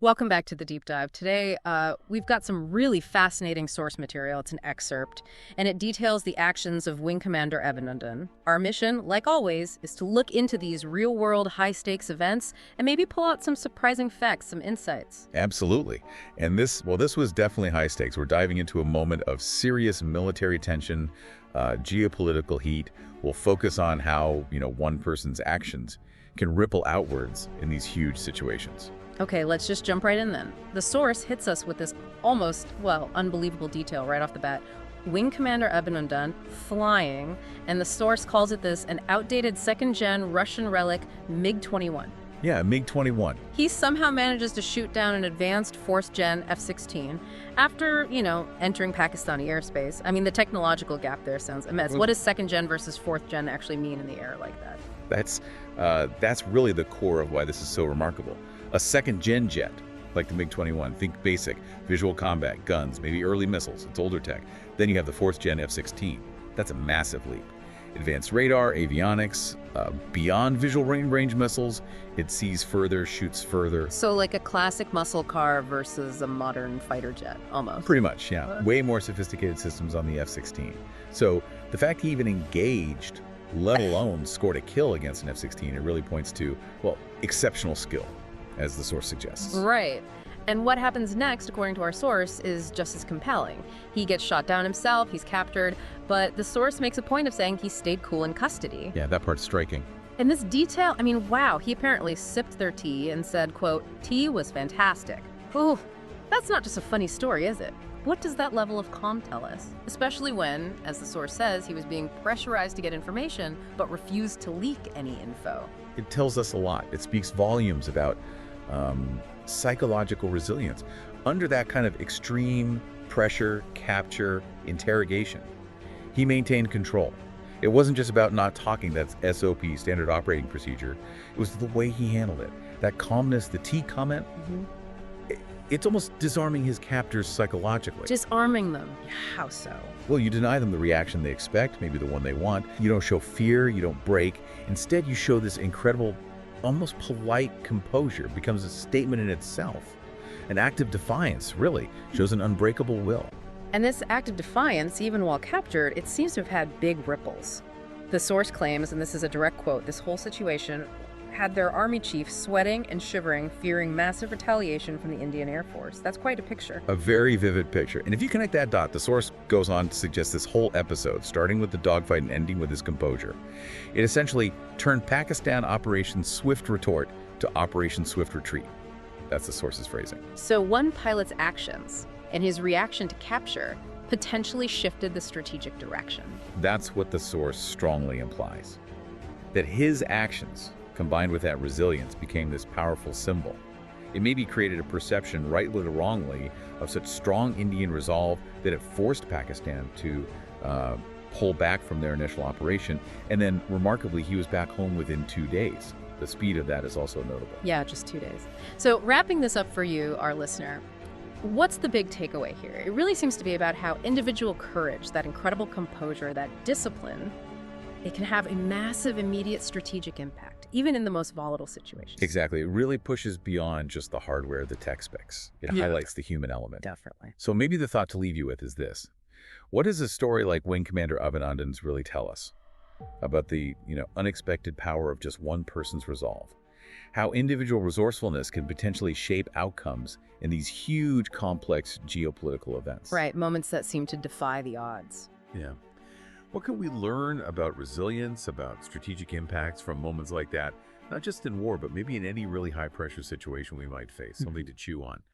Welcome back to the deep dive. Today, we've got some really fascinating source material. It's an excerpt, and it details the actions of Wing Commander Abhinandan. Our mission, like always, is to look into these real-world, high-stakes events and maybe pull out some surprising facts, some insights. Absolutely. And this was definitely high stakes. We're diving into a moment of serious military tension, geopolitical heat. We'll focus on how, one person's actions can ripple outwards in these huge situations. Okay, let's just jump right in then. The source hits us with this almost, unbelievable detail right off the bat. Wing Commander Abhinandan flying, and the source calls it an outdated second-gen Russian relic MiG-21. Yeah, MiG-21. He somehow manages to shoot down an advanced fourth-gen F-16 after, entering Pakistani airspace. I mean, the technological gap there sounds immense. What does second-gen versus fourth-gen actually mean in the air like that? That's really the core of why this is so remarkable. A second-gen jet, like the MiG-21, think basic, visual combat, guns, maybe early missiles, it's older tech. Then you have the fourth-gen F-16. That's a massive leap. Advanced radar, avionics, beyond visual range missiles, it sees further, shoots further. So like a classic muscle car versus a modern fighter jet, almost. Pretty much, yeah. Way more sophisticated systems on the F-16. So the fact he even engaged, let alone scored a kill against an F-16, it really points to, exceptional skill, as the source suggests. Right. And what happens next, according to our source, is just as compelling. He gets shot down himself, he's captured, but the source makes a point of saying he stayed cool in custody. Yeah, that part's striking. And this detail, wow, he apparently sipped their tea and said, quote, "Tea was fantastic." Ooh, that's not just a funny story, is it? What does that level of calm tell us? Especially when, as the source says, he was being pressurized to get information, but refused to leak any info. It tells us a lot. It speaks volumes about psychological resilience. Under that kind of extreme pressure, capture, interrogation, he maintained control. It wasn't just about not talking, that's SOP, standard operating procedure. It was the way he handled it. That calmness, the T comment, it's almost disarming his captors psychologically. Disarming them? How so? Well, you deny them the reaction they expect, maybe the one they want. You don't show fear, you don't break. Instead, you show this incredible, almost polite composure. It becomes a statement in itself. An act of defiance, really, shows an unbreakable will. And this act of defiance, even while captured, it seems to have had big ripples. The source claims, and this is a direct quote, this whole situation had their army chief sweating and shivering, fearing massive retaliation from the Indian Air Force. That's quite a picture. A very vivid picture. And if you connect that dot, the source goes on to suggest this whole episode, starting with the dogfight and ending with his composure. It essentially turned Pakistan Operation Swift Retort to Operation Swift Retreat. That's the source's phrasing. So one pilot's actions and his reaction to capture potentially shifted the strategic direction. That's what the source strongly implies. That his actions, combined with that resilience, became this powerful symbol. It maybe created a perception, rightly or wrongly, of such strong Indian resolve that it forced Pakistan to pull back from their initial operation. And then, remarkably, he was back home within 2 days. The speed of that is also notable. Yeah, just 2 days. So wrapping this up for you, our listener, what's the big takeaway here? It really seems to be about how individual courage, that incredible composure, that discipline, it can have a massive immediate strategic impact, even in the most volatile situations. Exactly. It really pushes beyond just the hardware, the tech specs. It highlights the human element. Definitely. So maybe the thought to leave you with is this. What does a story like Wing Commander Abhinandan's really tell us about the unexpected power of just one person's resolve? How individual resourcefulness can potentially shape outcomes in these huge, complex geopolitical events. Right, moments that seem to defy the odds. Yeah. What can we learn about resilience, about strategic impacts from moments like that? Not just in war, but maybe in any really high-pressure situation we might face, something to chew on.